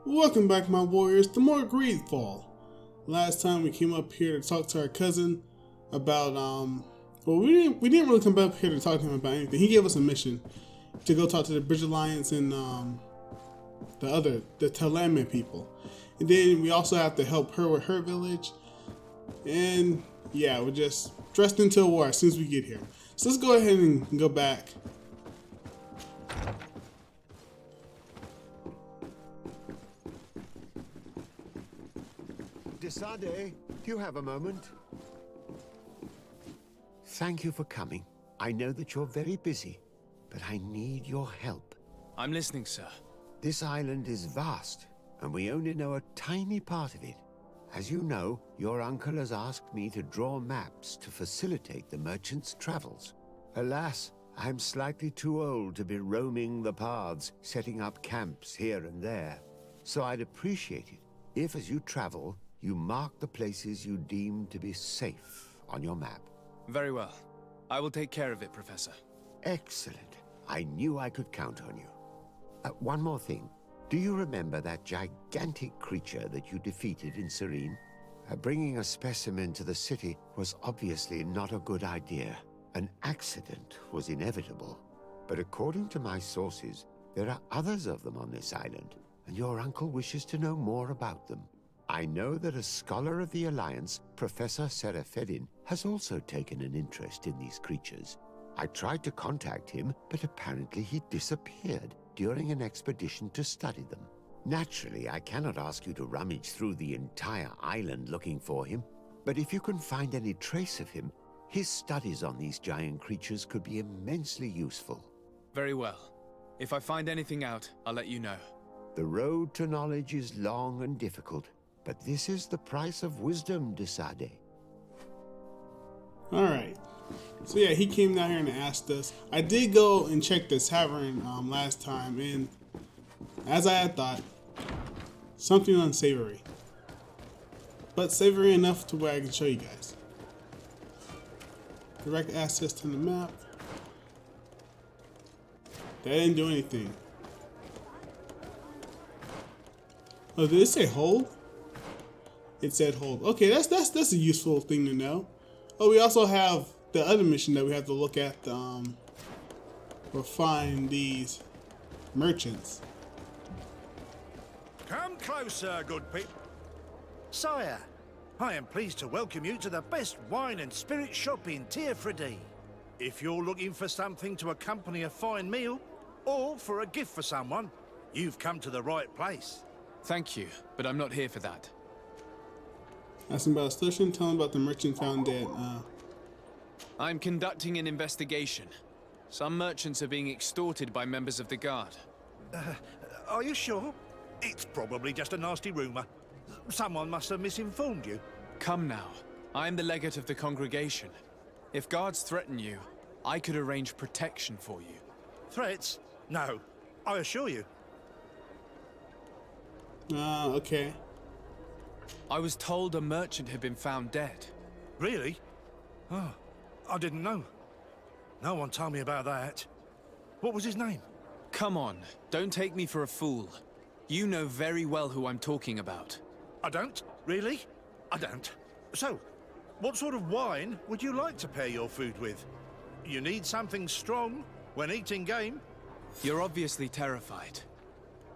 Welcome back, my warriors, to more GreedFall. Last time we came up here to talk to our cousin about, well, we didn't really come up here to talk to him about anything. He gave us a mission to go talk to the Bridge Alliance and the Talame people. And then we also have to help her with her village. And yeah, we're just dressed into a war as soon as we get here. So let's go ahead and go back. Desade, do you have a moment? Thank you for coming. I know that you're very busy, but I need your help. I'm listening, sir. This island is vast, and we only know a tiny part of it. As you know, your uncle has asked me to draw maps to facilitate the merchants' travels. Alas, I'm slightly too old to be roaming the paths, setting up camps here and there. So I'd appreciate it if, as you travel, you mark the places you deem to be safe on your map. Very well. I will take care of it, Professor. Excellent. I knew I could count on you. One more thing. Do you remember that gigantic creature that you defeated in Serene? Bringing a specimen to the city was obviously not a good idea. An accident was inevitable. But according to my sources, there are others of them on this island, and your uncle wishes to know more about them. I know that a scholar of the Alliance, Professor Serafedin, has also taken an interest in these creatures. I tried to contact him, but apparently he disappeared during an expedition to study them. Naturally, I cannot ask you to rummage through the entire island looking for him, but if you can find any trace of him, his studies on these giant creatures could be immensely useful. Very well. If I find anything out, I'll let you know. The road to knowledge is long and difficult, but this is the price of wisdom, Desade. Alright. So yeah, he came down here and asked us. I did go and check the tavern last time, and as I had thought, something unsavory. But savory enough to where I can show you guys. Direct access to the map. That didn't do anything. Oh, did it say hold? It said hold. Okay, that's a useful thing to know. Oh, we also have the other mission that we have to look at. Or find these merchants. Come closer, good people. Sire, I am pleased to welcome you to the best wine and spirit shop in Tearfredy. If you're looking for something to accompany a fine meal, or for a gift for someone, you've come to the right place. Thank you, but I'm not here for that. Ask him about a solution, tell him about the merchant found dead. I'm conducting an investigation. Some merchants are being extorted by members of the guard. Are you sure? It's probably just a nasty rumor. Someone must have misinformed you. Come now. I am the legate of the congregation. If guards threaten you, I could arrange protection for you. Threats? No, I assure you. Okay. I was told a merchant had been found dead. Really? Oh, I didn't know. No one told me about that. What was his name? Come on, don't take me for a fool. You know very well who I'm talking about. I don't? Really? I don't. So, what sort of wine would you like to pair your food with? You need something strong when eating game? You're obviously terrified.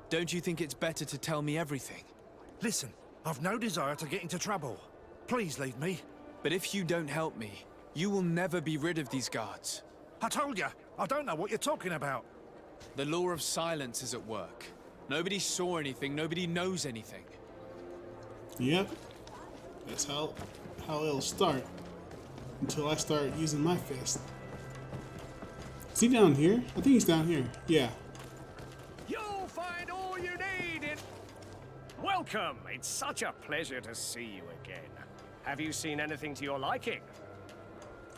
Don't you think it's better to tell me everything? Listen, I've no desire to get into trouble. Please leave me. But if you don't help me, you will never be rid of these guards. I told you, I don't know what you're talking about. The law of silence is at work. Nobody saw anything, nobody knows anything. Yep. That's how it'll start. Until I start using my fist. Is he down here? I think he's down here. Yeah. You'll find all you need in... Welcome! It's such a pleasure to see you again. Have you seen anything to your liking?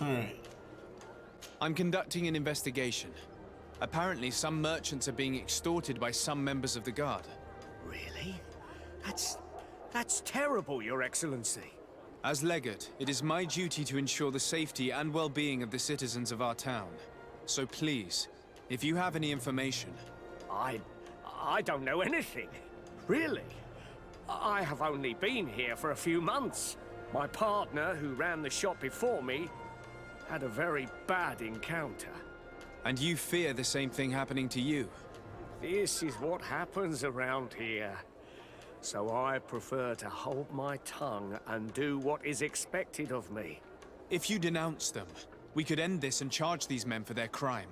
Alright. I'm conducting an investigation. Apparently, some merchants are being extorted by some members of the guard. Really? That's terrible, Your Excellency. As legate, it is my duty to ensure the safety and well-being of the citizens of our town. So please, if you have any information... I don't know anything. Really? I have only been here for a few months. My partner, who ran the shop before me, had a very bad encounter. And you fear the same thing happening to you? This is what happens around here. So I prefer to hold my tongue and do what is expected of me. If you denounce them, we could end this and charge these men for their crime.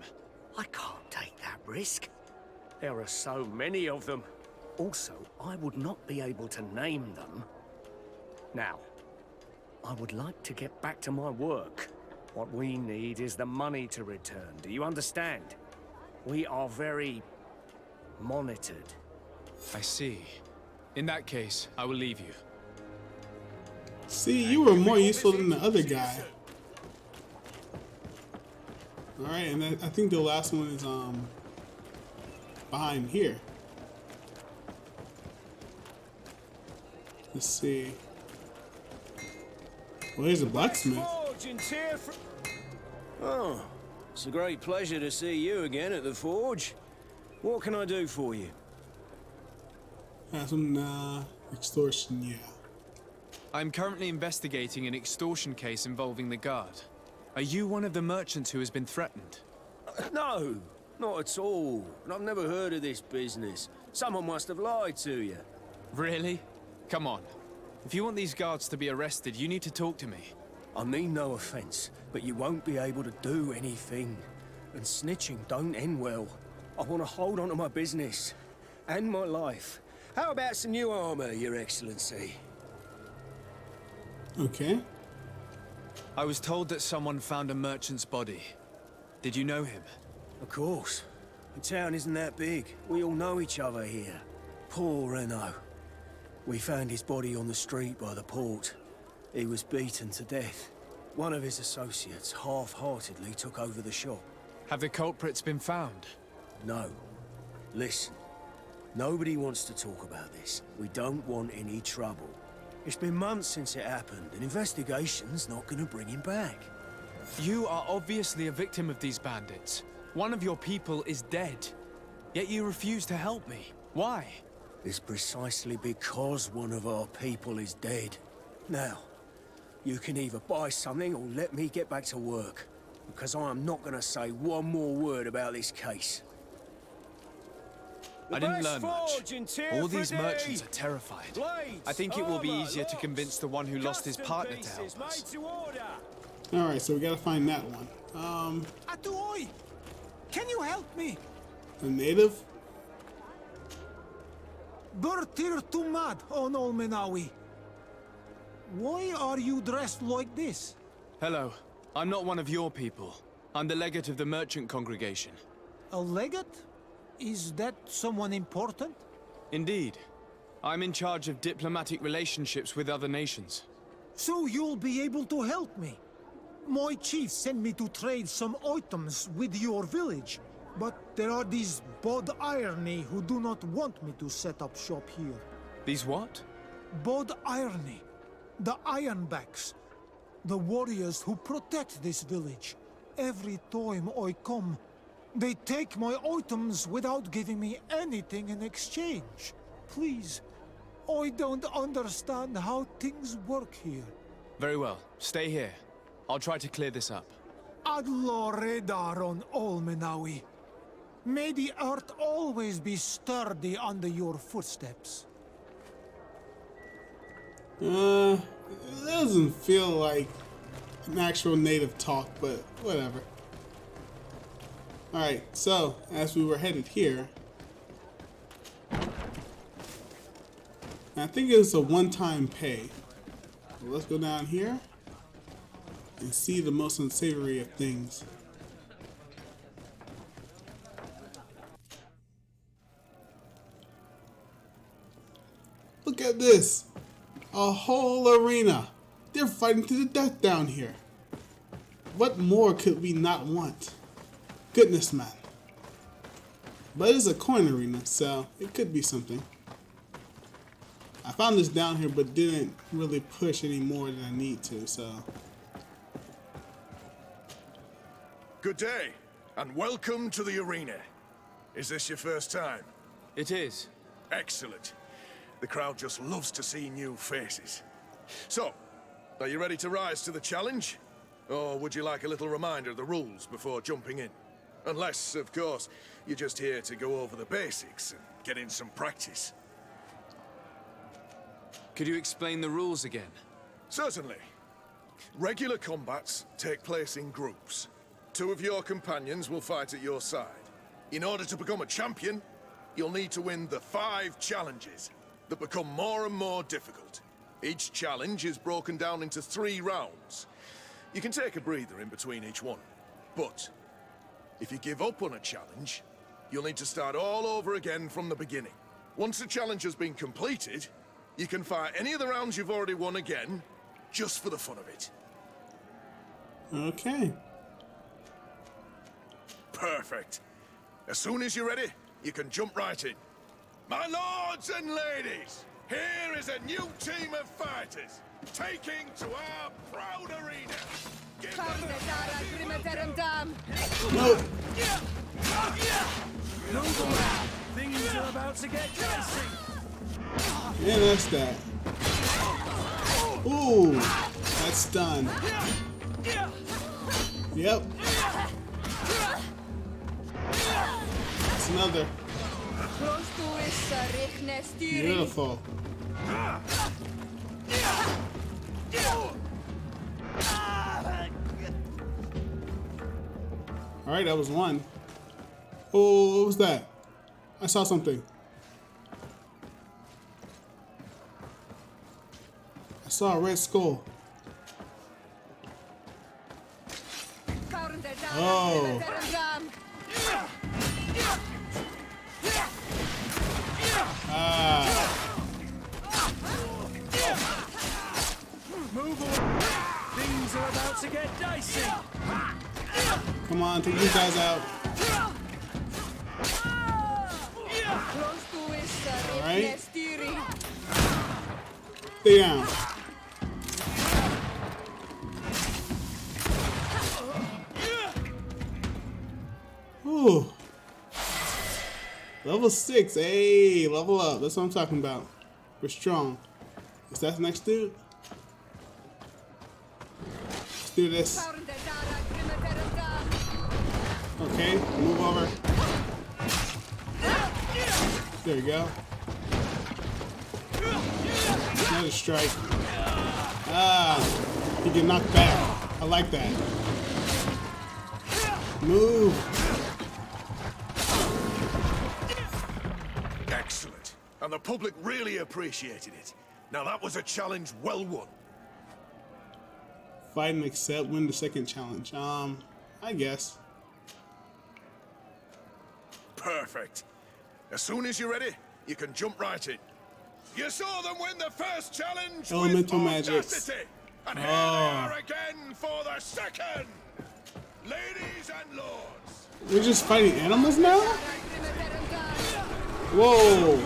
I can't take that risk. There are so many of them. Also, I would not be able to name them. Now, I would like to get back to my work. What we need is the money to return. Do you understand? We are very monitored. I see. In that case, I will leave you. See, you were more useful than the other guy. Alright, and I think the last one is behind here. Let's see. Well, here's a blacksmith. Oh, it's a great pleasure to see you again at the forge. What can I do for you? Some extortion, yeah. I'm currently investigating an extortion case involving the guard. Are you one of the merchants who has been threatened? No, not at all. I've never heard of this business. Someone must have lied to you. Really? Come on. If you want these guards to be arrested, you need to talk to me. I mean no offense, but you won't be able to do anything. And snitching don't end well. I want to hold on to my business. And my life. How about some new armor, Your Excellency? Okay. I was told that someone found a merchant's body. Did you know him? Of course. The town isn't that big. We all know each other here. Poor Renault. We found his body on the street by the port. He was beaten to death. One of his associates half-heartedly took over the shop. Have the culprits been found? No. Listen. Nobody wants to talk about this. We don't want any trouble. It's been months since it happened. An investigation's not gonna bring him back. You are obviously a victim of these bandits. One of your people is dead. Yet you refuse to help me. Why? It's precisely because one of our people is dead. Now, you can either buy something or let me get back to work. Because I am not gonna say one more word about this case. I didn't learn much. All these merchants are terrified. I think it will be easier to convince the one who lost his partner to help us. Alright, so we gotta find that one. Atuoi! Can you help me? A native? Bertir Tumad on Olmenawi. Why are you dressed like this? Hello. I'm not one of your people. I'm the legate of the merchant congregation. A legate? Is that someone important? Indeed. I'm in charge of diplomatic relationships with other nations. So you'll be able to help me. My chief sent me to trade some items with your village, but there are these Bod Irony who do not want me to set up shop here. These what? Bod Irony. The Ironbacks. The warriors who protect this village. Every time I come, they take my items without giving me anything in exchange. Please, I don't understand how things work here. Very well. Stay here. I'll try to clear this up. Adlo Redar on Olmenawi. May the earth always be sturdy under your footsteps. It doesn't feel like an actual native talk, but whatever. Alright, so, as we were headed here, I think it's a one-time pay. So let's go down here and see the most unsavory of things. Look at this! A whole arena! They're fighting to the death down here. What more could we not want? Goodness, man. But it's a coin arena, so it could be something. I found this down here, but didn't really push any more than I need to, so. Good day, and welcome to the arena. Is this your first time? It is. Excellent. The crowd just loves to see new faces. So, are you ready to rise to the challenge? Or would you like a little reminder of the rules before jumping in? Unless, of course, you're just here to go over the basics and get in some practice. Could you explain the rules again? Certainly. Regular combats take place in groups. 2 of your companions will fight at your side. In order to become a champion, you'll need to win the 5 challenges that become more and more difficult. Each challenge is broken down into 3 rounds. You can take a breather in between each one. But if you give up on a challenge, you'll need to start all over again from the beginning. Once the challenge has been completed, you can fight any of the rounds you've already won again, just for the fun of it. Okay. Perfect. As soon as you're ready, you can jump right in. My lords and ladies, here is a new team of fighters, taking to our proud arena. Give them Nope. Things are about to get dicey. Yeah, that's that. Ooh, that's done. Yep. That's another. Beautiful. Alright, that was one. Oh, what was that? I saw something. I saw a red skull. Oh. Move on. Things are about to get dicey. Come on, take these guys out. Alright. Stay down. Ooh. Level 6. Hey, level up. That's what I'm talking about. We're strong. Is that the next dude? Let's do this. Okay, move over. There you go. Another strike. Ah, he get knocked back. I like that. Move. excellent. And the public really appreciated it. Now that was a challenge well won. Fight and accept, win the second challenge. I guess. Perfect. As soon as you're ready, you can jump right in. You saw them win the first challenge Elemental with magics. audacity. And here they are again for the second. Ladies and lords. We're just fighting animals now? Whoa.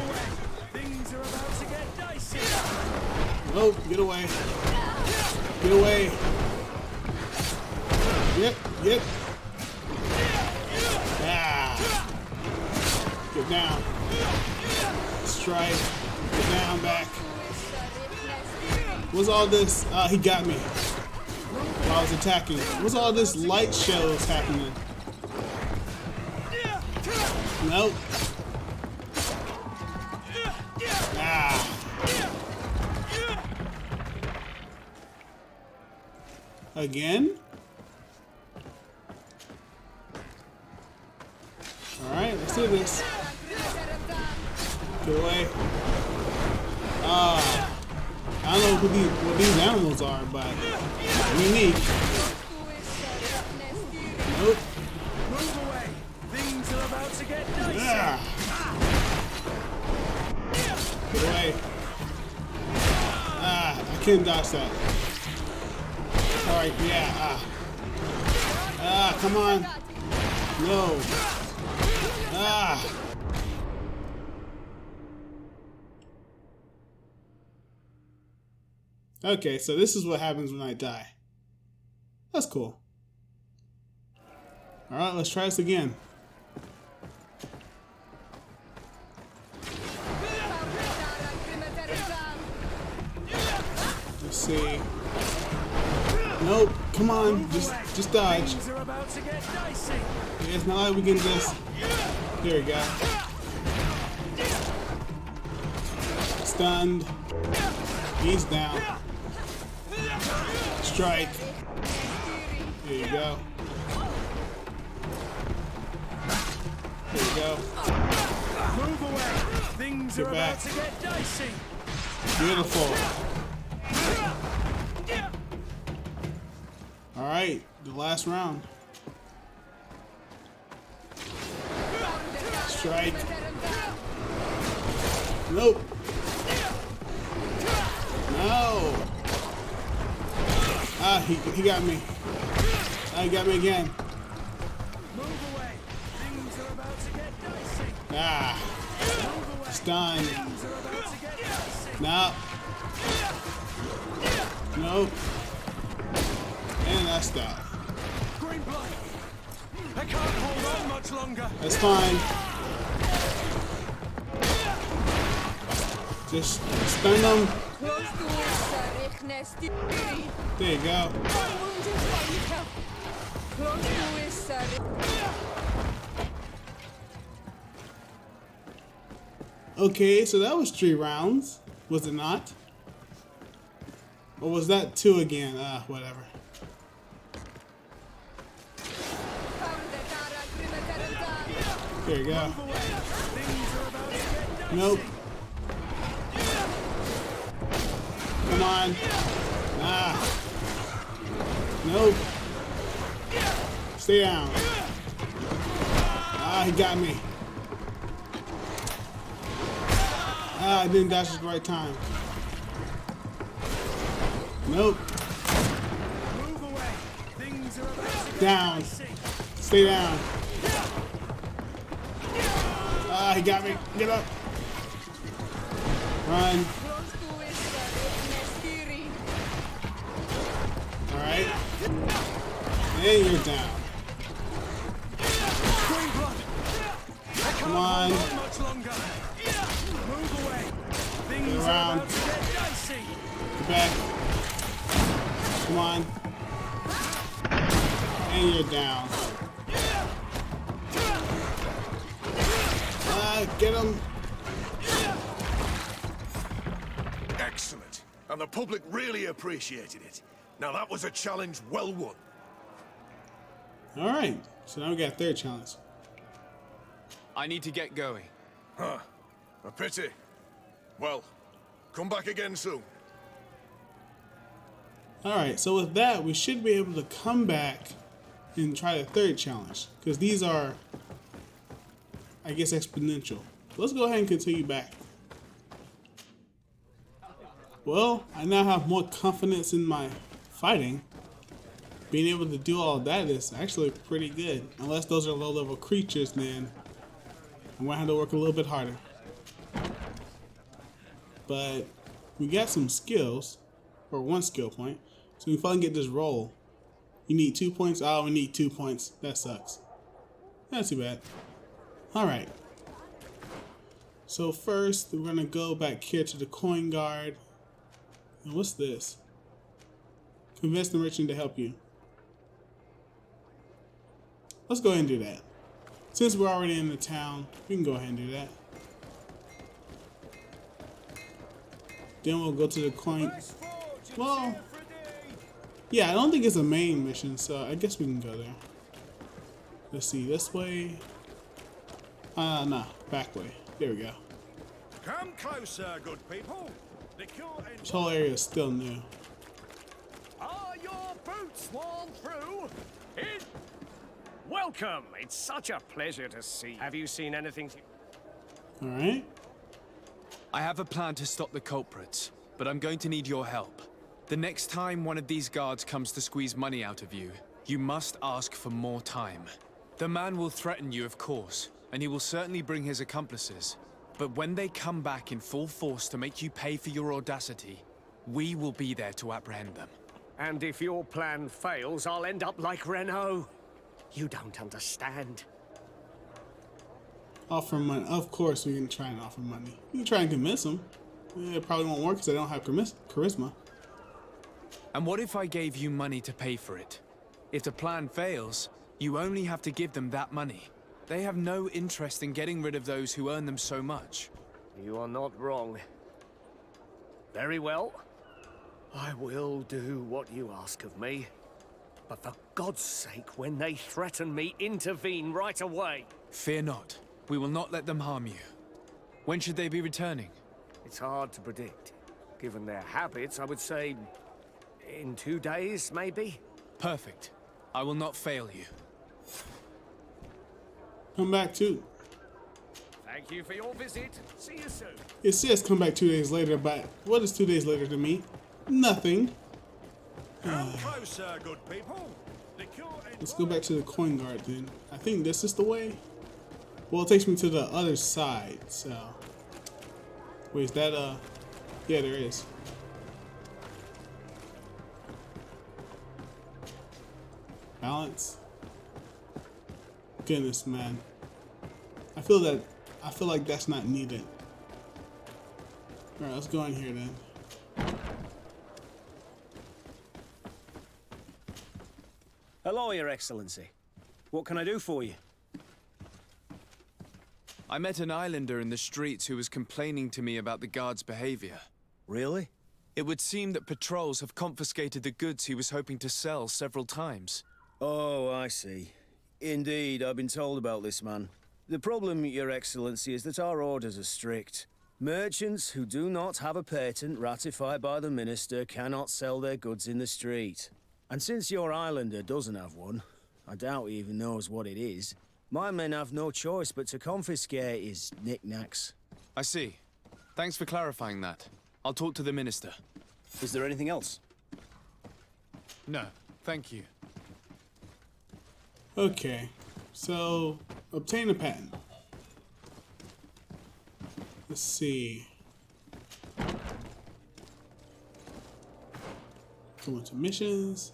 Things are about to get dicey. Oh, get away. Get away. Yep. Ah. Get down. Strike. Get down, back. What's all this? He got me while I was attacking. What's all this light shows happening? Nope. Ah. Again? Alright, let's do this. Get away. I don't know what these animals are, but unique. Nope. Move away. Things are about to get dicey. Yeah. Get away. I can't dodge that. Alright, yeah. Come on. No. Okay, so this is what happens when I die. That's cool. Alright, let's try this again. see. Nope. Come on. Just dodge. Things are about to get dicey. It's not like we can just. There we go. Stunned. He's down. Strike. There you go. There you go. Move away. Things Get are back. about to get dicey. Beautiful. Alright, the last round. Strike. Nope. No. Ah, he got me. Ah, he got me again. Move away. Things are about to get dicey. Ah. Move away. Stun. Things are about to get dicey. No. Nope. And that's that. Green blood. I can't hold on much longer. That's fine. Just stun them. There you go. Okay, so that was 3 rounds, was it not? Or was that 2 again? Whatever. There you go. Nope. Come on. Ah. Nope. Stay down. Ah, he got me. Ah, I didn't dash at the right time. Nope. Move away. Things are about to get Down. dicey. Stay down. Ah, he got me. Get up. Run. Alright. And you're down. Green blood. I can't Come on. hold on much longer. Move away. Things Get are around. about to get dicey. Get back. Come on. And you're down. Get him. Excellent. And the public really appreciated it. Now that was a challenge well won. Alright. So now we got 3rd challenge. I need to get going. Huh. A pity. Well, come back again soon. Alright, so with that, we should be able to come back and try the 3rd challenge. Because these are, I guess, exponential. Let's go ahead and continue back. Well, I now have more confidence in my fighting. Being able to do all that is actually pretty good. Unless those are low-level creatures, then I'm going to have to work a little bit harder. But we got some skills, or 1 skill point. So we finally get this roll. You need 2 points. Oh, we need 2 points. That sucks. Not too bad. Alright. So first, we're going to go back here to the coin guard. And what's this? Convince the merchant to help you. Let's go ahead and do that. Since we're already in the town, we can go ahead and do that. Then we'll go to the coin. Well, yeah, I don't think it's a main mission, so I guess we can go there. Let's see, this way. No, back way. There we go. Come closer, good people. The cure This whole area is still new. Are your boots worn through? Welcome. It's such a pleasure to see. Have you seen anything? Alright. I have a plan to stop the culprits, but I'm going to need your help. The next time one of these guards comes to squeeze money out of you, you must ask for more time. The man will threaten you, of course, and he will certainly bring his accomplices. But when they come back in full force to make you pay for your audacity, we will be there to apprehend them. And if your plan fails, I'll end up like Renault. You don't understand. Offer money. Of course, we can try and offer money. We can try and convince them. It probably won't work because I don't have charisma. And what if I gave you money to pay for it? If the plan fails, you only have to give them that money. They have no interest in getting rid of those who earn them so much. You are not wrong. Very well. I will do what you ask of me. But for God's sake, when they threaten me, intervene right away. Fear not. We will not let them harm you. When should they be returning? It's hard to predict. Given their habits, I would say in 2 days, maybe? Perfect. I will not fail you. Come back too. Thank you for your visit. See you soon. It says come back 2 days later, but what is 2 days later to me? Nothing. Come closer, good people. The cure Let's go back to the coin guard then. I think this is the way. Well, it takes me to the other side, so. Wait, is that yeah, there is. Balance. Goodness, man. I feel like that's not needed. Alright, let's go in here then. Hello, Your Excellency. What can I do for you? I met an islander in the streets who was complaining to me about the guard's behavior. Really? It would seem that patrols have confiscated the goods he was hoping to sell several times. Oh, I see. Indeed, I've been told about this man. The problem, Your Excellency, is that our orders are strict. Merchants who do not have a patent ratified by the minister cannot sell their goods in the street. And since your islander doesn't have one, I doubt he even knows what it is, my men have no choice but to confiscate his knickknacks. I see. Thanks for clarifying that. I'll talk to the minister. Is there anything else? No, thank you. Okay, so obtain a patent. Let's see. Go into missions,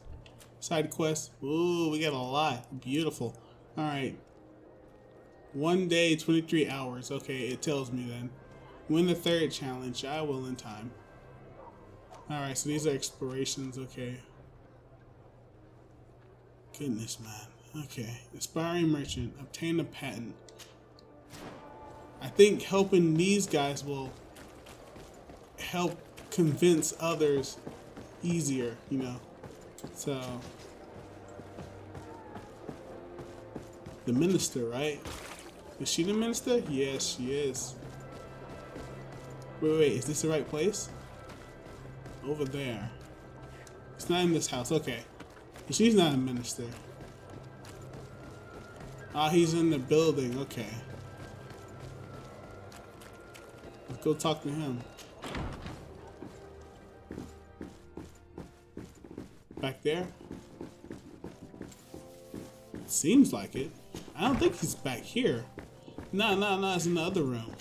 side quests. Ooh, we got a lot. Beautiful. All right. 1 day, 23 hours. Okay, it tells me then. Win the third challenge. I will in time. All right, so these are explorations. Okay. Goodness, man. Okay. Aspiring merchant. Obtain a patent. I think helping these guys will help convince others easier, you know. So the minister, right? Is she the minister? Yes, she is. Wait, is this the right place? Over there. It's not in this house. Okay. She's not a minister. Ah, he's in the building. Okay. Let's go talk to him. Back there? Seems like it. I don't think he's back here. No, it's in the other room.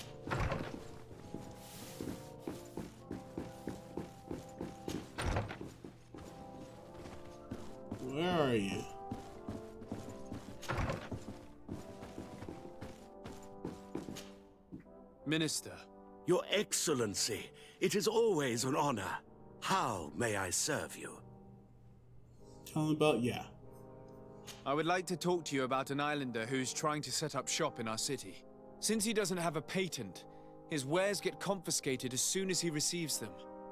Where are you? Minister. Your Excellency, it is always an honor. How may I serve you? Tell him about, yeah. I would like to talk to you about an islander who's trying to set up shop in our city. Since he doesn't have a patent, his wares get confiscated as soon as he receives them.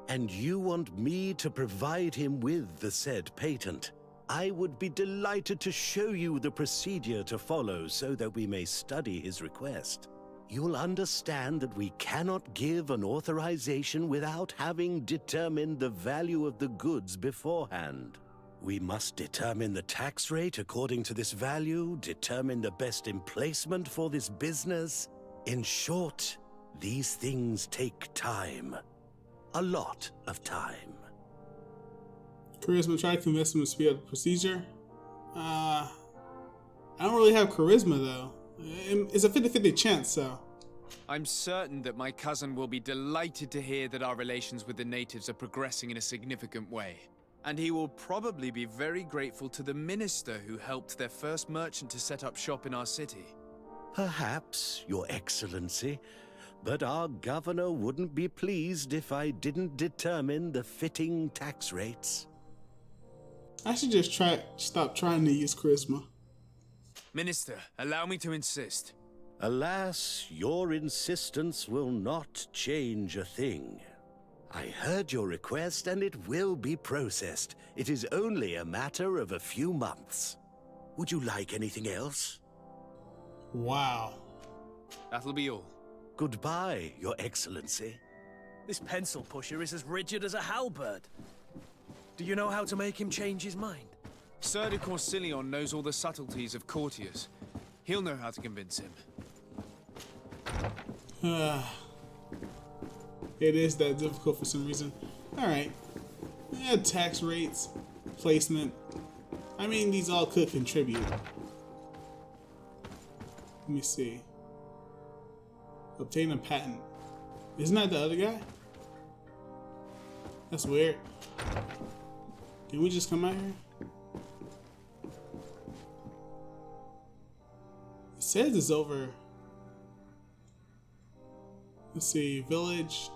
And you want me to provide him with the said patent? I would be delighted to show you the procedure to follow so that we may study his request. You'll understand that we cannot give an authorization without having determined the value of the goods beforehand. We must determine the tax rate according to this value, determine the best emplacement for this business. In short, these things take time. A lot of time. Charisma, try to convince him to speed up the procedure. I don't really have charisma though. It's a 50-50 chance, so. I'm certain that my cousin will be delighted to hear that our relations with the natives are progressing in a significant way. And he will probably be very grateful to the minister who helped their first merchant to set up shop in our city. Perhaps, Your Excellency, but our governor wouldn't be pleased if I didn't determine the fitting tax rates. I should just stop trying to use charisma. Minister, allow me to insist. Alas, your insistence will not change a thing. I heard your request and it will be processed. It is only a matter of a few months. Would you like anything else? Wow. That'll be all. Goodbye, Your Excellency. This pencil pusher is as rigid as a halberd. Do you know how to make him change his mind? Sir de Corsilion knows all the subtleties of courtiers. He'll know how to convince him. It is that difficult for some reason. Alright. Yeah, tax rates, placement. I mean, these all could contribute. Let me see. Obtain a patent. Isn't that the other guy? That's weird. Can we just come out here? It says it's over. Let's see, village.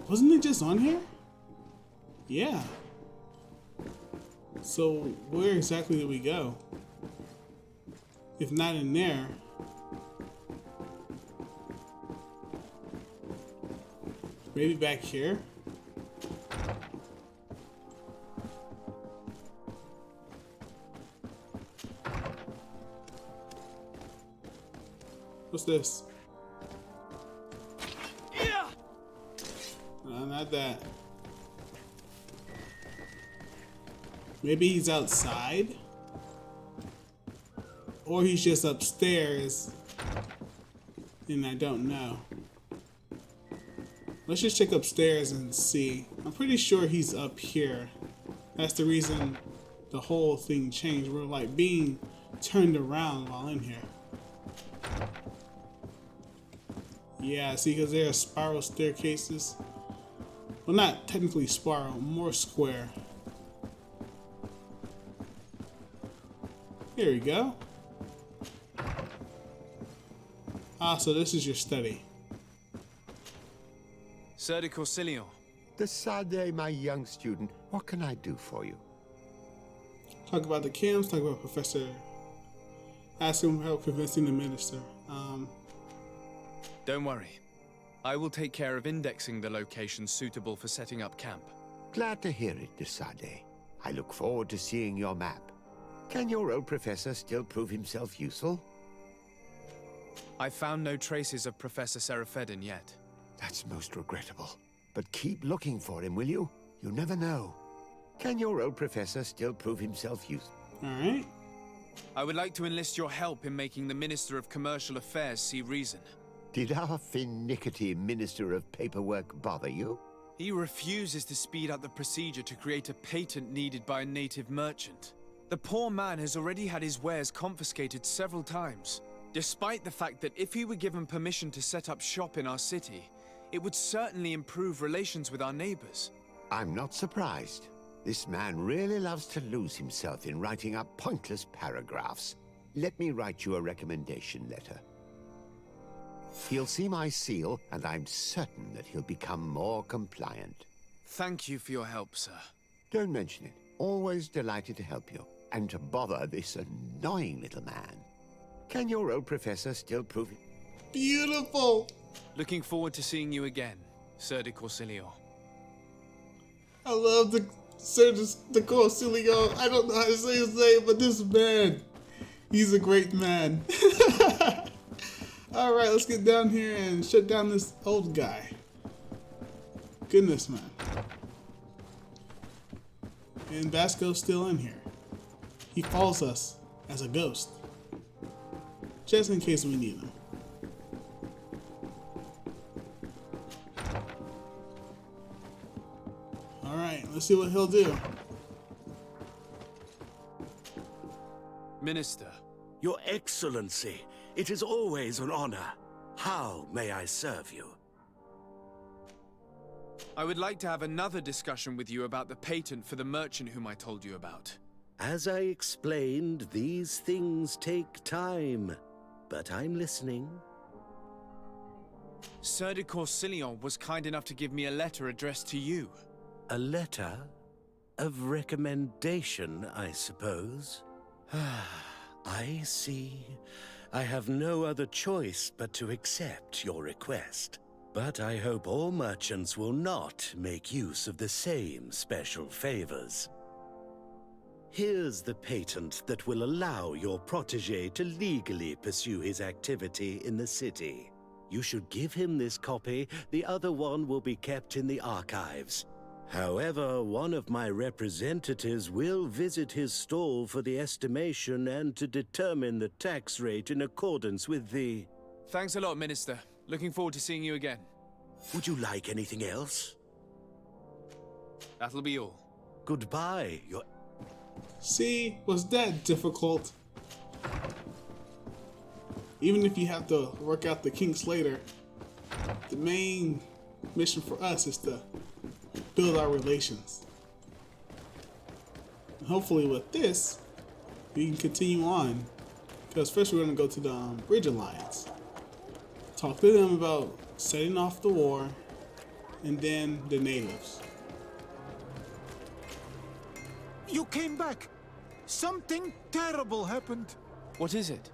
Wasn't it just on here? Yeah. So where exactly did we go? If not in there. Maybe back here? What's this? Yeah. No, not that. Maybe he's outside? Or he's just upstairs and I don't know. Let's just check upstairs and see. I'm pretty sure he's up here. That's the reason the whole thing changed. We're like being turned around while in here. Yeah, see, because there are spiral staircases. Well, not technically spiral, more square. Here we go. Ah, so this is your study. Sir de Corsilion. Decidez, my young student, what can I do for you? Talk about the camps, talk about Professor. Ask him help convincing the minister. Don't worry. I will take care of indexing the locations suitable for setting up camp. Glad to hear it, Decidez. I look forward to seeing your map. Can your old professor still prove himself useful? I found no traces of Professor Seraphedin yet. That's most regrettable. But keep looking for him, will you? You never know. Can your old professor still prove himself useful? Alright. I would like to enlist your help in making the Minister of Commercial Affairs see reason. Did our finicky Minister of Paperwork bother you? He refuses to speed up the procedure to create a patent needed by a native merchant. The poor man has already had his wares confiscated several times, despite the fact that if he were given permission to set up shop in our city, it would certainly improve relations with our neighbors. I'm not surprised. This man really loves to lose himself in writing up pointless paragraphs. Let me write you a recommendation letter. He'll see my seal, and I'm certain that he'll become more compliant. Thank you for your help, sir. Don't mention it. Always delighted to help you, and to bother this annoying little man. Can your old professor still prove it? Beautiful! Looking forward to seeing you again, Sir de Corsilion. I love the Sir de Corsilion. I don't know how to say his name, but this man, he's a great man. Alright, let's get down here and shut down this old guy. Goodness, man. And Vasco's still in here. He follows us as a ghost. Just in case we need him. Alright, let's see what he'll do. Minister. Your Excellency, it is always an honor. How may I serve you? I would like to have another discussion with you about the patent for the merchant whom I told you about. As I explained, these things take time, but I'm listening. Sir de Corsilion was kind enough to give me a letter addressed to you. A letter? of recommendation, I suppose. I see. I have no other choice but to accept your request. But I hope all merchants will not make use of the same special favors. Here's the patent that will allow your protege to legally pursue his activity in the city. You should give him this copy. The other one will be kept in the archives. However, one of my representatives will visit his stall for the estimation and to determine the tax rate in accordance with the... Thanks a lot, Minister. Looking forward to seeing you again. Would you like anything else? That'll be all. Goodbye, Your... See, was that difficult? Even if you have to work out the kinks later, the main mission for us is to build our relations. And hopefully with this, we can continue on. Because first we're going to go to the Bridge Alliance. Talk to them about setting off the war, and then the natives. You came back. Something terrible happened. What is it?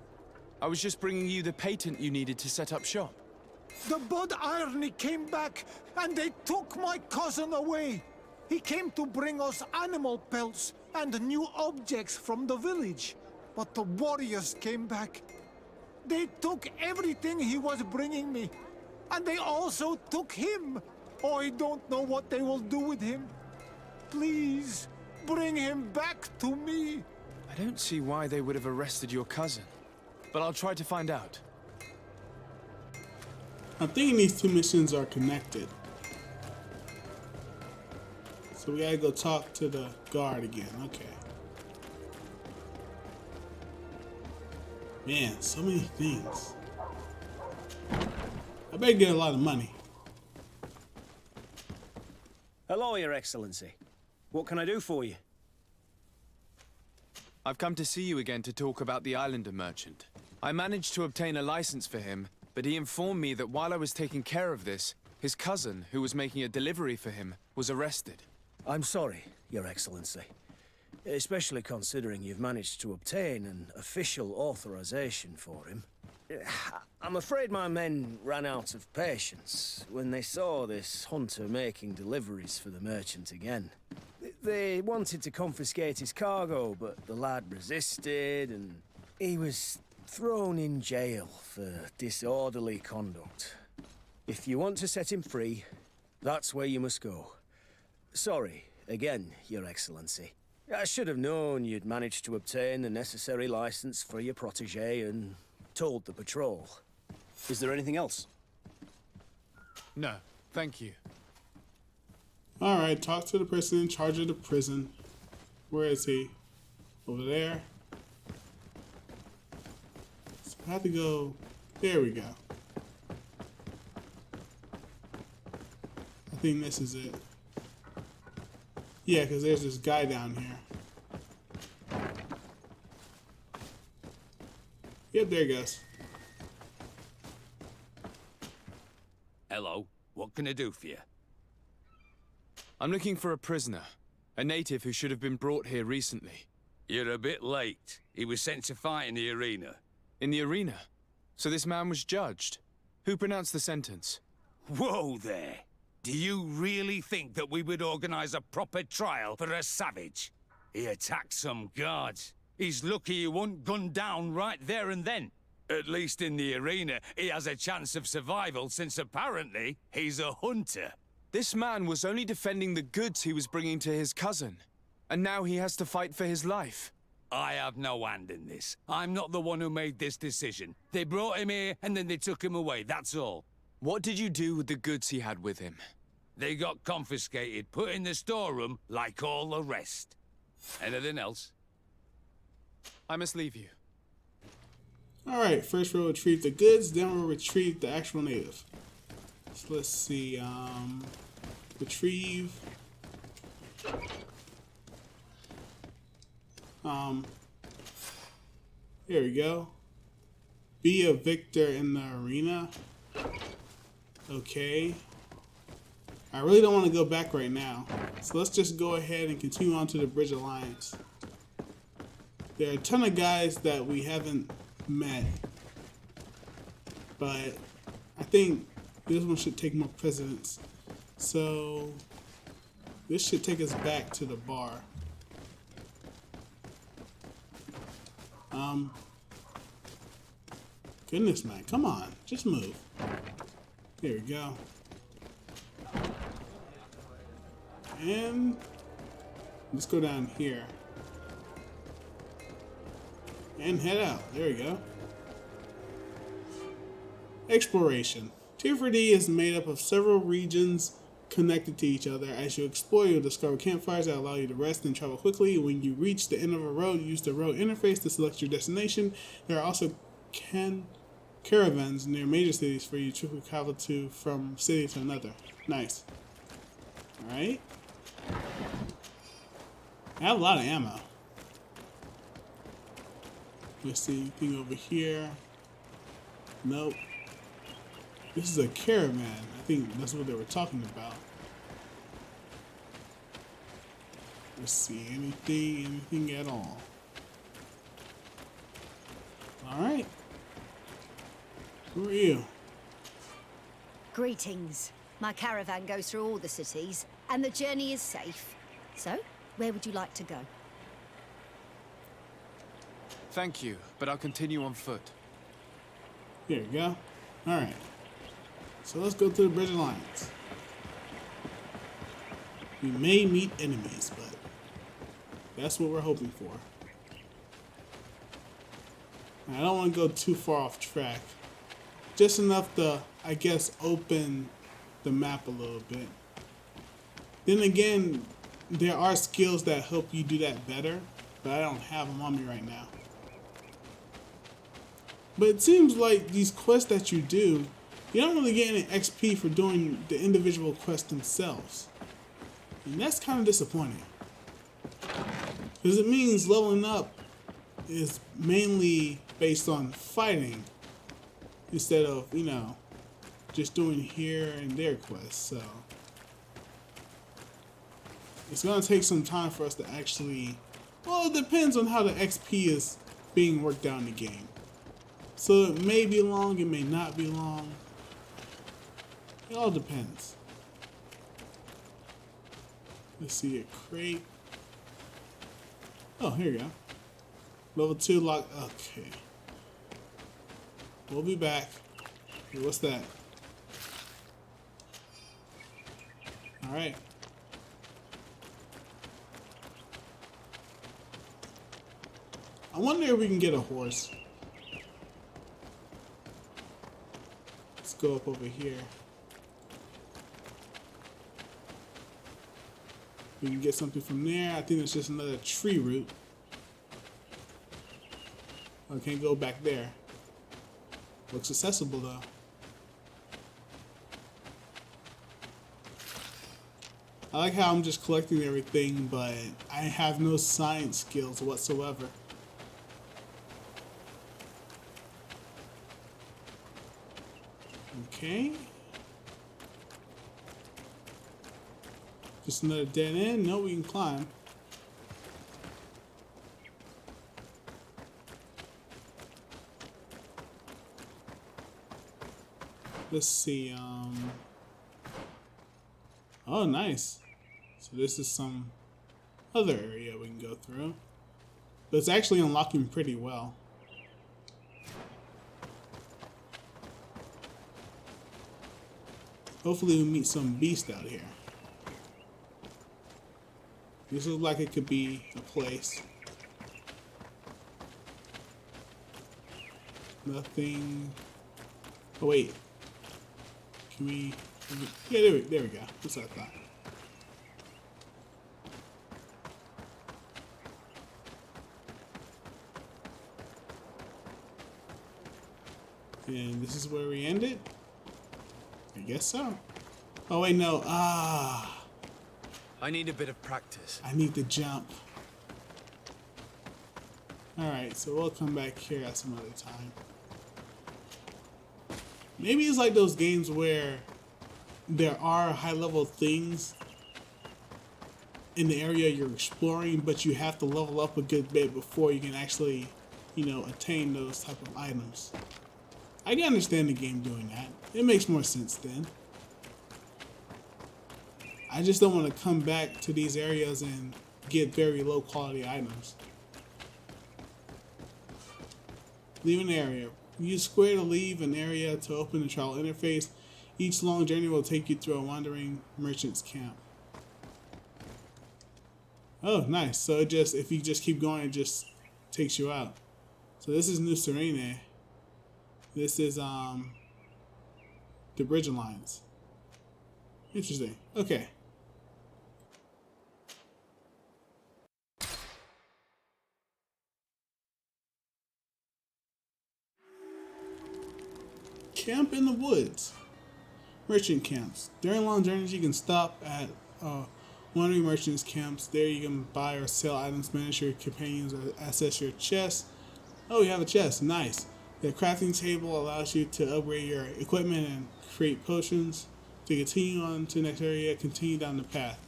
I was just bringing you the patent you needed to set up shop. The Bud Irony came back, and they took my cousin away. He came to bring us animal pelts and new objects from the village. But the warriors came back. They took everything he was bringing me. And they also took him. I don't know what they will do with him. Please, bring him back to me. I don't see why they would have arrested your cousin, but I'll try to find out. I'm thinking these two missions are connected. So we gotta go talk to the guard again. Okay. Man, so many things. I better get a lot of money. Hello, Your Excellency. What can I do for you? I've come to see you again to talk about the Islander merchant. I managed to obtain a license for him, but he informed me that while I was taking care of this, his cousin, who was making a delivery for him, was arrested. I'm sorry, Your Excellency. Especially considering you've managed to obtain an official authorization for him. I'm afraid my men ran out of patience when they saw this hunter making deliveries for the merchant again. They wanted to confiscate his cargo, but the lad resisted, and he was thrown in jail for disorderly conduct. If you want to set him free, that's where you must go. Sorry, again, Your Excellency. I should have known you'd managed to obtain the necessary license for your protege and told the patrol. Is there anything else? No, thank you. Alright, talk to the person in charge of the prison. Where is he? Over there? So I have to go... There we go. I think this is it. Yeah, because there's this guy down here. Yep, there he goes. Hello, what can I do for you? I'm looking for a prisoner, a native who should have been brought here recently. You're a bit late. He was sent to fight in the arena. In the arena? So this man was judged? Who pronounced the sentence? Whoa there! Do you really think that we would organize a proper trial for a savage? He attacked some guards. He's lucky he wasn't gunned down right there and then. At least in the arena, he has a chance of survival since apparently he's a hunter. This man was only defending the goods he was bringing to his cousin. And now he has to fight for his life. I have no hand in this. I'm not the one who made this decision. They brought him here and then they took him away, that's all. What did you do with the goods he had with him? They got confiscated, put in the storeroom like all the rest. Anything else? I must leave you. Alright, first we'll retrieve the goods, then we'll retrieve the actual native. So let's see, retrieve. Here we go. Be a victor in the arena. Okay. I really don't want to go back right now. So let's just go ahead and continue on to the Bridge Alliance. There are a ton of guys that we haven't met. But I think this one should take more precedence. So this should take us back to the bar. Goodness, man, come on, just move. There we go. And let's go down here. And head out. There we go. Exploration. Tier 4D is made up of several regions connected to each other. As you explore, you'll discover campfires that allow you to rest and travel quickly. When you reach the end of a road, use the road interface to select your destination. There are also caravans near major cities for you to travel to from city to another. Nice. Alright. I have a lot of ammo. Let's see, anything over here? Nope. This is a caravan. I think that's what they were talking about. Let's see, anything at all. Alright. Who are you? Greetings. My caravan goes through all the cities, and the journey is safe. So, where would you like to go? Thank you, but I'll continue on foot. Here we go. Alright. So let's go to the Bridge Alliance. We may meet enemies, but that's what we're hoping for. I don't want to go too far off track. Just enough to, I guess, open the map a little bit. Then again, there are skills that help you do that better, but I don't have them on me right now. But it seems like these quests that you do, you don't really get any XP for doing the individual quests themselves. And that's kind of disappointing. Because it means leveling up is mainly based on fighting instead of, you know, just doing here and there quests. So it's going to take some time for us to actually, well, it depends on how the XP is being worked out in the game. So it may be long, it may not be long. It all depends. Let's see, a crate. Oh, here you go. Level 2 lock. Okay. We'll be back. Hey, what's that? Alright. I wonder if we can get a horse. Let's go up over here. We can get something from there. I think it's just another tree root. I can't go back there. Looks accessible though. I like how I'm just collecting everything, but I have no science skills whatsoever. Okay. Just another dead end? No, we can climb. Let's see, oh, nice. So this is some other area we can go through. But it's actually unlocking pretty well. Hopefully we meet some beast out here. This looks like it could be a place. Nothing. Oh wait. Can we? Yeah, there we go. That's what I thought. And this is where we ended? I guess so. Oh wait, no. Ah. I need a bit of practice. I need to jump. Alright, so we'll come back here at some other time. Maybe it's like those games where there are high-level things in the area you're exploring, but you have to level up a good bit before you can actually, you know, attain those type of items. I can understand the game doing that. It makes more sense then. I just don't want to come back to these areas and get very low quality items. Leave an area. Use square to leave an area to open the trial interface. Each long journey will take you through a wandering merchant's camp. Oh, nice. So it just, if you just keep going, it just takes you out. So this is New Serene. This is the Bridge Alliance. Interesting. Okay. Camp in the woods. Merchant camps. During long journeys, you can stop at wandering merchants camps. There you can buy or sell items, manage your companions, or access your chest. Oh, you have a chest. Nice. The crafting table allows you to upgrade your equipment and create potions. To continue on to the next area, continue down the path.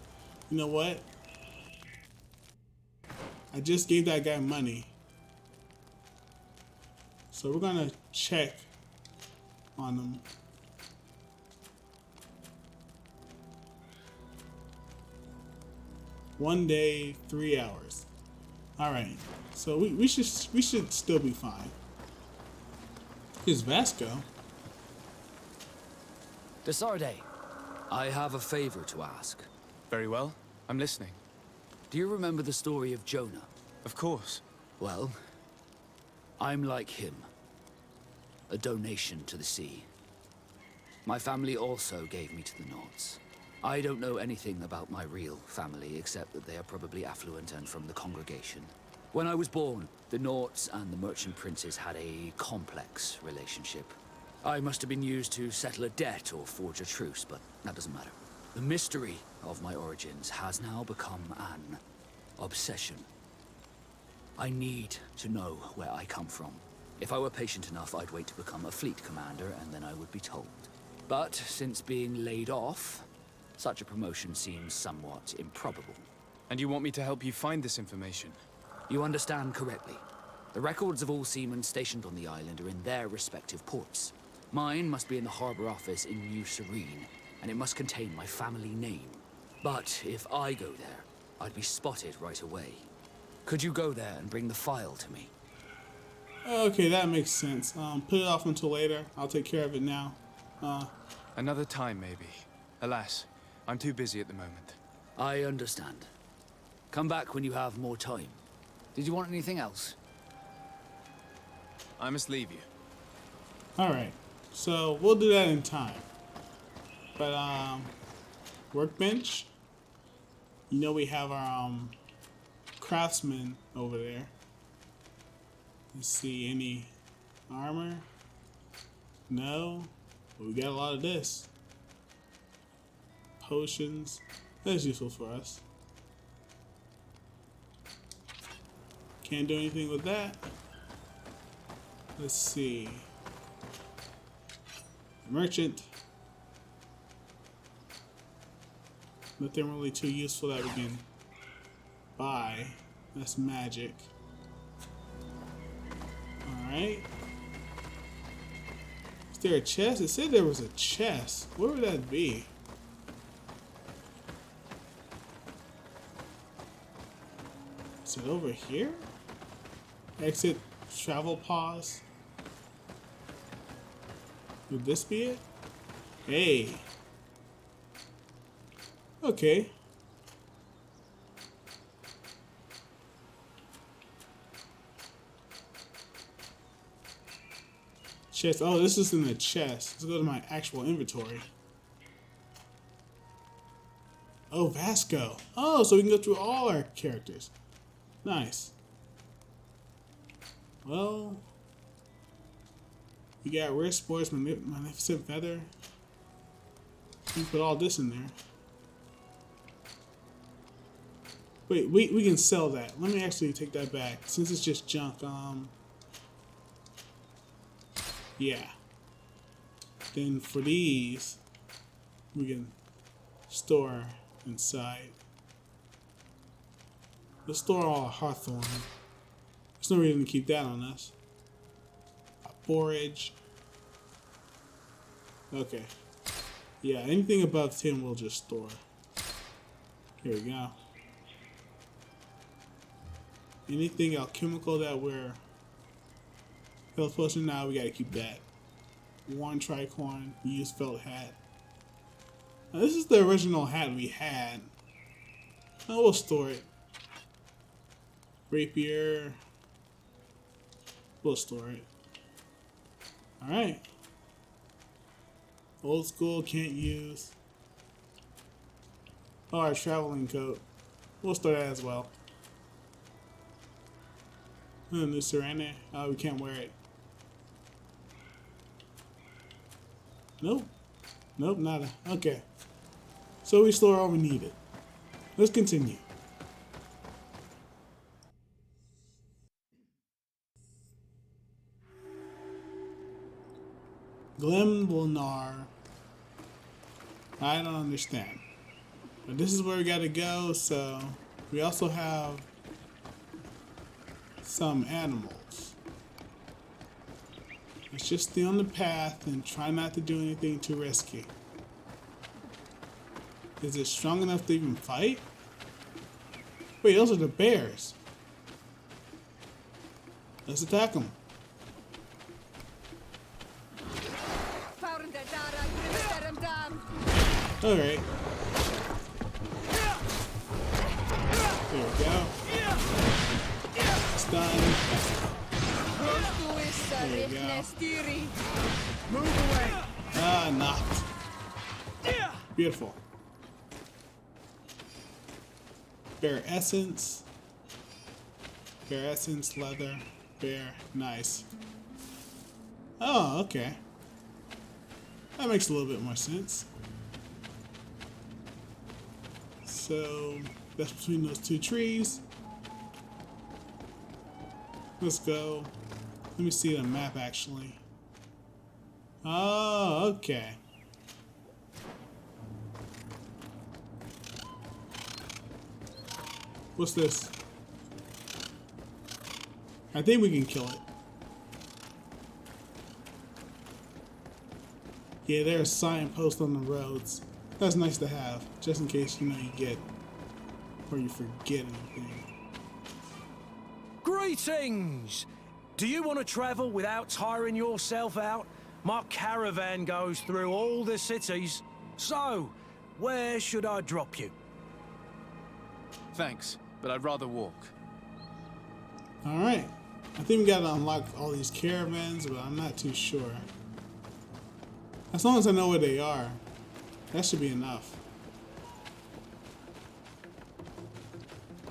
You know what? I just gave that guy money. So we're gonna check on them. One day, 3 hours. All right, so we should still be fine. Here's Vasco. Desarde, I have a favor to ask. Very well. I'm listening. Do you remember the story of Jonah? Of course. Well, I'm like him. A donation to the sea. My family also gave me to the Nords. I don't know anything about my real family, except that they are probably affluent and from the congregation. When I was born, the Nords and the merchant princes had a complex relationship. I must have been used to settle a debt or forge a truce, but that doesn't matter. The mystery of my origins has now become an obsession. I need to know where I come from. If I were patient enough, I'd wait to become a fleet commander, and then I would be told. But since being laid off, such a promotion seems somewhat improbable. And you want me to help you find this information? You understand correctly. The records of all seamen stationed on the island are in their respective ports. Mine must be in the harbor office in New Serene, and it must contain my family name. But if I go there, I'd be spotted right away. Could you go there and bring the file to me? Okay, that makes sense. Put it off until later. I'll take care of it now. Another time, maybe. Alas, I'm too busy at the moment. I understand. Come back when you have more time. Did you want anything else? I must leave you. Alright, so we'll do that in time. But, workbench. You know we have our, craftsman over there. Let's see, any armor? No. But we got a lot of this. Potions. That's useful for us. Can't do anything with that. Let's see. Merchant. Nothing really too useful that we can buy. That's magic. Alright. Is there a chest? It said there was a chest. Where would that be? Is it over here? Exit, travel, pause. Would this be it? Hey. Okay. Chest. Oh, this is in the chest. Let's go to my actual inventory. Oh, Vasco. Oh, so we can go through all our characters. Nice. Well, you got rare sports, magnificent feather. You put all this in there. Wait, we can sell that. Let me actually take that back since it's just junk. Yeah. Then for these, we can store inside. Let's store all our hawthorn. There's no reason to keep that on us. Forage. Okay. Yeah, anything above 10 we'll just store. Here we go. Anything alchemical that we're health potion now, we gotta keep that. Worn tricorn, used felt hat. Now, this is the original hat we had. Oh, we'll store it. Rapier. We'll store it. Alright. Old school, can't use. Oh, our traveling coat. We'll store that as well. New Serene. Oh, we can't wear it. Nope. Nope, nada. Okay. So we store all we needed. Let's continue. Glemlunar. I don't understand. But this is where we gotta go, so we also have some animals. Let's just stay on the path and try not to do anything too risky. Is it strong enough to even fight? Wait, those are the bears. Let's attack them. Alright. There we go. Stun. There we go. Move away. Ah, knocked. Beautiful. Bear essence. Bear essence, leather, bear, nice. Oh, okay. That makes a little bit more sense. So that's between those two trees. Let's go. Let me see the map actually. Oh, okay. What's this? I think we can kill it. Yeah, there's signposts on the roads. That's nice to have, just in case you get or you forget anything. Greetings! Do you want to travel without tiring yourself out? My caravan goes through all the cities. So, where should I drop you? Thanks, but I'd rather walk. Alright. I think we gotta unlock all these caravans, but I'm not too sure. As long as I know where they are, that should be enough.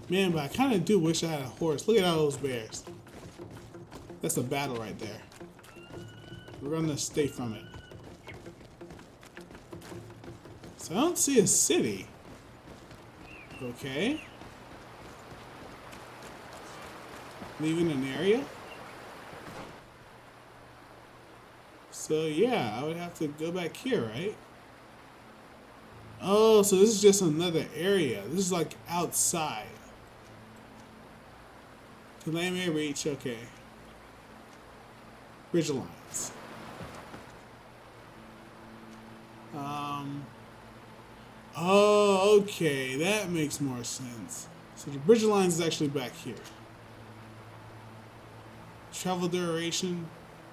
Man, but I kind of do wish I had a horse. Look at all those bears. That's a battle right there. We're gonna stay from it. So I don't see a city. Okay. Leaving an area. So yeah, I would have to go back here, right? Oh, so this is just another area. This is like outside. Calamia Reach, okay. Ridgelines. Oh, okay, that makes more sense. So the Ridgelines is actually back here. Travel duration,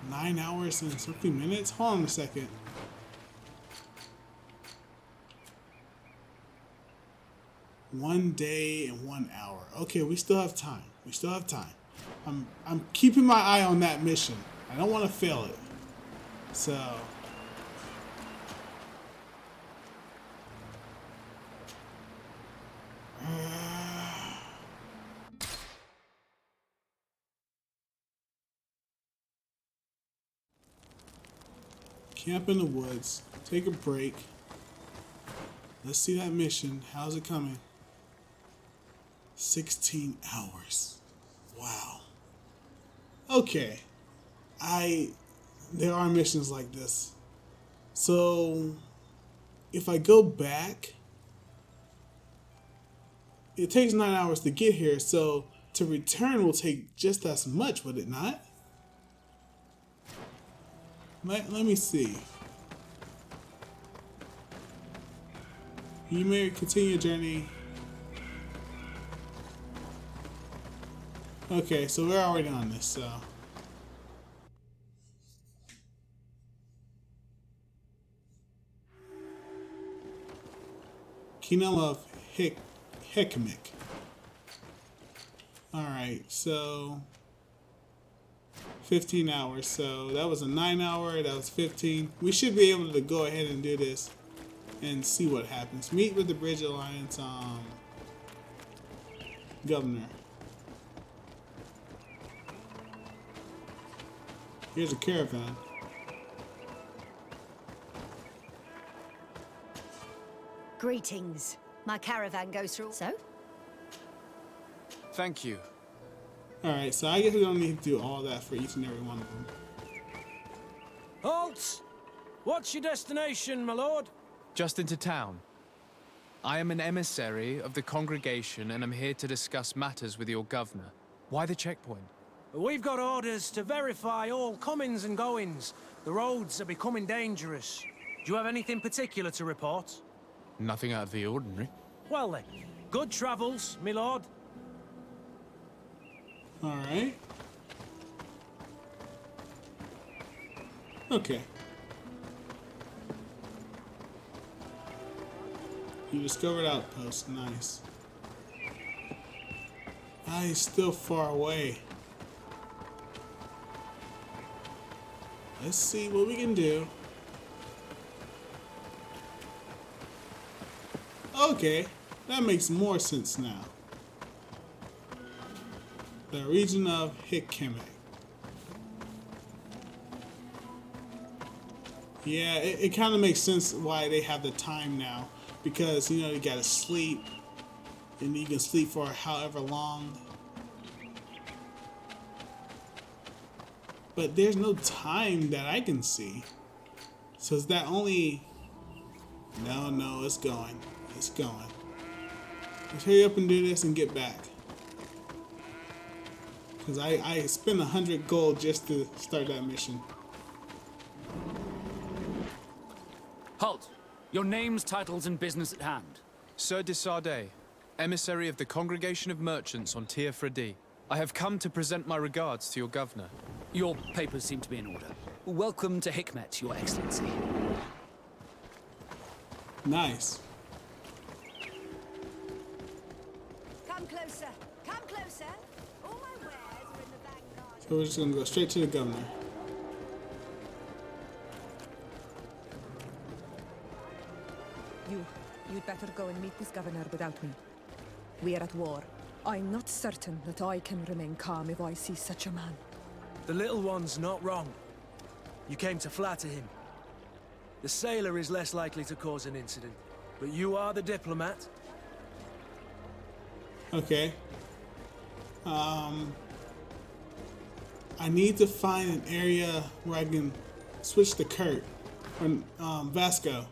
9 hours and something minutes? Hold on a second. One day and 1 hour. Okay, we still have time. We still have time. I'm keeping my eye on that mission. I don't want to fail it. So camp in the woods. Take a break. Let's see that mission. How's it coming? 16 hours. Wow. Okay. There are missions like this. So if I go back, it takes 9 hours to get here, so to return will take just as much, would it not? Let me see. You may continue your journey. Okay, so we're already on this, so. Kingdom of Hekmek. Alright, so 15 hours. So that was a 9-hour, that was 15. We should be able to go ahead and do this and see what happens. Meet with the Bridge Alliance governor. Here's a caravan. Greetings. My caravan goes through. So? Thank you. Alright, so I guess we don't need to do all that for each and every one of them. Halt! What's your destination, my lord? Just into town. I am an emissary of the congregation and I'm here to discuss matters with your governor. Why the checkpoint? We've got orders to verify all comings and goings. The roads are becoming dangerous. Do you have anything particular to report? Nothing out of the ordinary. Well then, good travels, my lord. Alright. Okay. You discovered outpost. Nice. Ah, he's still far away. Let's see what we can do. Okay, that makes more sense now. The region of Hekmek. Yeah, it kind of makes sense why they have the time now. Because, you know, you gotta sleep. And you can sleep for however long. But there's no time that I can see. So is that only... No, it's going. It's going. Let's hurry up and do this and get back. Because I spent 100 gold just to start that mission. Halt! Your names, titles, and business at hand. Sir de Sardet, emissary of the Congregation of Merchants on Tir Fredi. I have come to present my regards to your governor. Your papers seem to be in order. Welcome to Hikmet, Your Excellency. Nice. Come closer. Come closer. All my wares are in the vanguard. So we're just gonna go straight to the governor. You'd better go and meet this governor without me. We are at war. I'm not certain that I can remain calm if I see such a man. The little one's not wrong. You came to flatter him. The sailor is less likely to cause an incident, but you are the diplomat. Okay. I need to find an area where I can switch to Kurt or Vasco.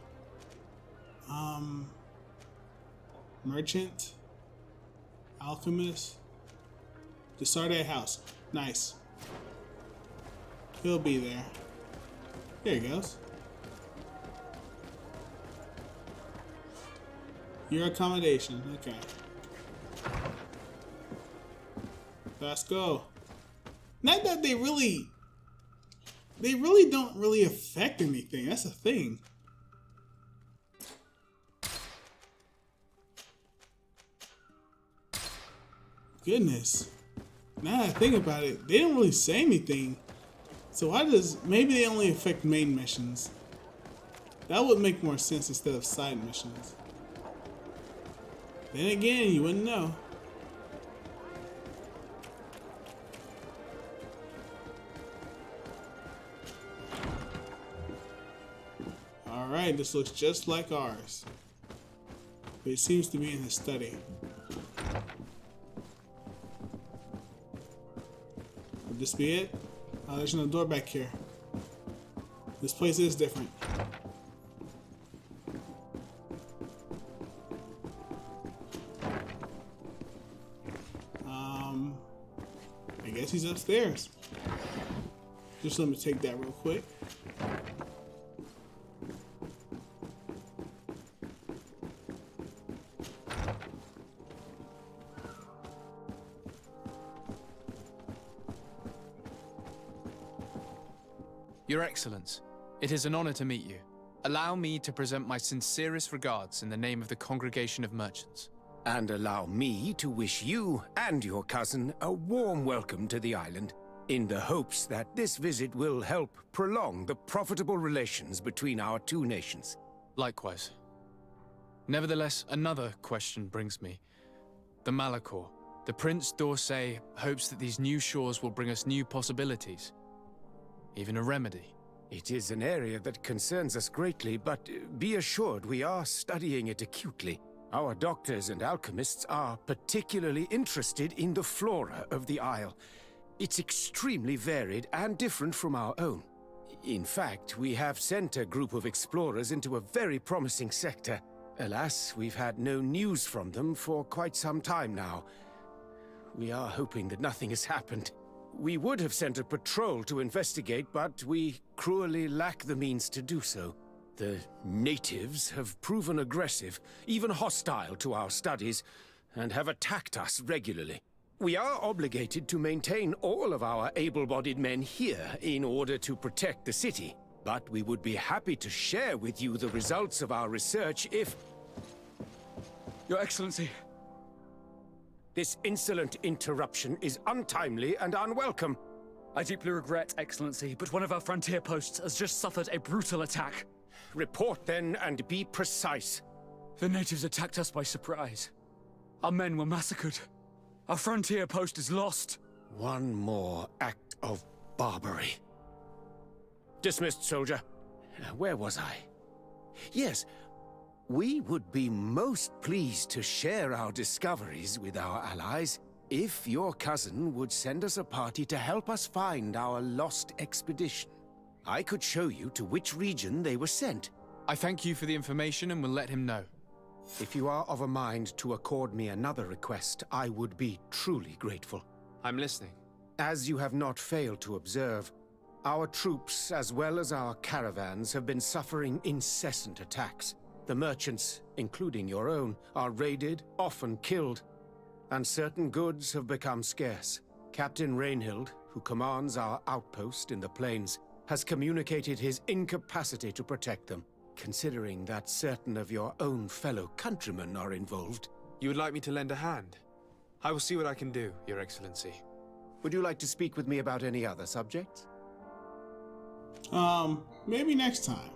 Merchant, alchemist, the Sardet house. Nice. He'll be there. There he goes. Your accommodation. Okay. Let's go. Not that they really don't really affect anything. That's the thing. Goodness. Now that I think about it, they didn't really say anything. So why does... Maybe they only affect main missions. That would make more sense instead of side missions. Then again, you wouldn't know. Alright, this looks just like ours. But it seems to be in his study. Would this be it? Oh, there's no door back here. This place is different. guess he's upstairs. Just let me take that real quick. Your Excellence, it is an honor to meet you. Allow me to present my sincerest regards in the name of the Congregation of Merchants. And allow me to wish you and your cousin a warm welcome to the island, in the hopes that this visit will help prolong the profitable relations between our two nations. Likewise. Nevertheless, another question brings me. The Malachor. The Prince d'Orsay hopes that these new shores will bring us new possibilities. Even a remedy. It is an area that concerns us greatly, but be assured we are studying it acutely. Our doctors and alchemists are particularly interested in the flora of the Isle. It's extremely varied and different from our own. In fact, we have sent a group of explorers into a very promising sector. Alas, we've had no news from them for quite some time now. We are hoping that nothing has happened. We would have sent a patrol to investigate, but we cruelly lack the means to do so. The natives have proven aggressive, even hostile to our studies, and have attacked us regularly. We are obligated to maintain all of our able-bodied men here in order to protect the city, but we would be happy to share with you the results of our research if... Your Excellency. This insolent interruption is untimely and unwelcome. I deeply regret, Excellency, but one of our frontier posts has just suffered a brutal attack. Report then, and be precise. The natives attacked us by surprise. Our men were massacred. Our frontier post is lost. One more act of barbarity. Dismissed, soldier. Where was I? Yes. We would be most pleased to share our discoveries with our allies if your cousin would send us a party to help us find our lost expedition. I could show you to which region they were sent. I thank you for the information and will let him know. If you are of a mind to accord me another request, I would be truly grateful. I'm listening. As you have not failed to observe, our troops, as well as our caravans, have been suffering incessant attacks. The merchants, including your own, are raided, often killed, and certain goods have become scarce. Captain Rainhild, who commands our outpost in the plains, has communicated his incapacity to protect them, considering that certain of your own fellow countrymen are involved. You would like me to lend a hand? I will see what I can do, Your Excellency. Would you like to speak with me about any other subjects? Maybe next time.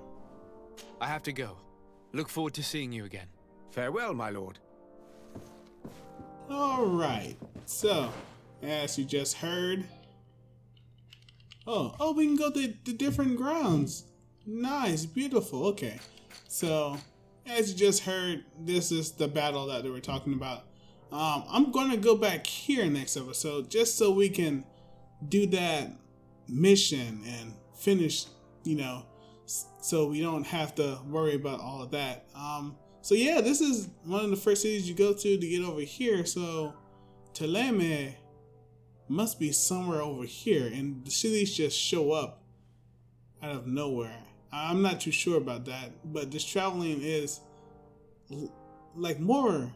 I have to go. Look forward to seeing you again. Farewell, my lord. Alright, so, as you just heard... Oh, we can go to the different grounds. Nice, beautiful, okay. So, as you just heard, this is the battle that they were talking about. I'm going to go back here next episode, just so we can do that mission and finish, you know, so we don't have to worry about all of that. So yeah, this is one of the first cities you go to get over here. So Teleme must be somewhere over here, and the cities just show up out of nowhere. I'm not too sure about that, but this traveling is like more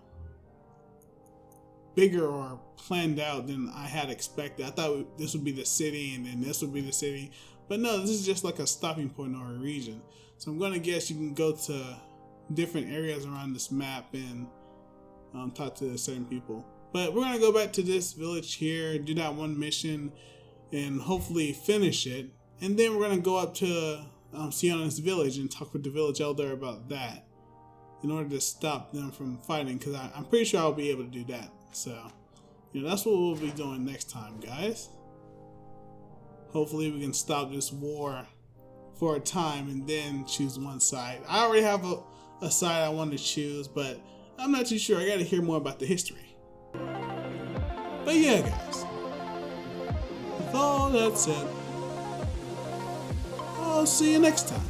bigger or planned out than I had expected. I thought this would be the city and then this would be the city. But no, this is just like a stopping point or a region. So I'm going to guess you can go to different areas around this map and talk to certain people. But we're going to go back to this village here, do that one mission, and hopefully finish it. And then we're going to go up to Siona's village and talk with the village elder about that in order to stop them from fighting, because I'm pretty sure I'll be able to do that. So, you know, that's what we'll be doing next time, guys. Hopefully we can stop this war for a time and then choose one side. I already have a side I want to choose, but I'm not too sure. I got to hear more about the history. But yeah, guys, with all that said, I'll see you next time.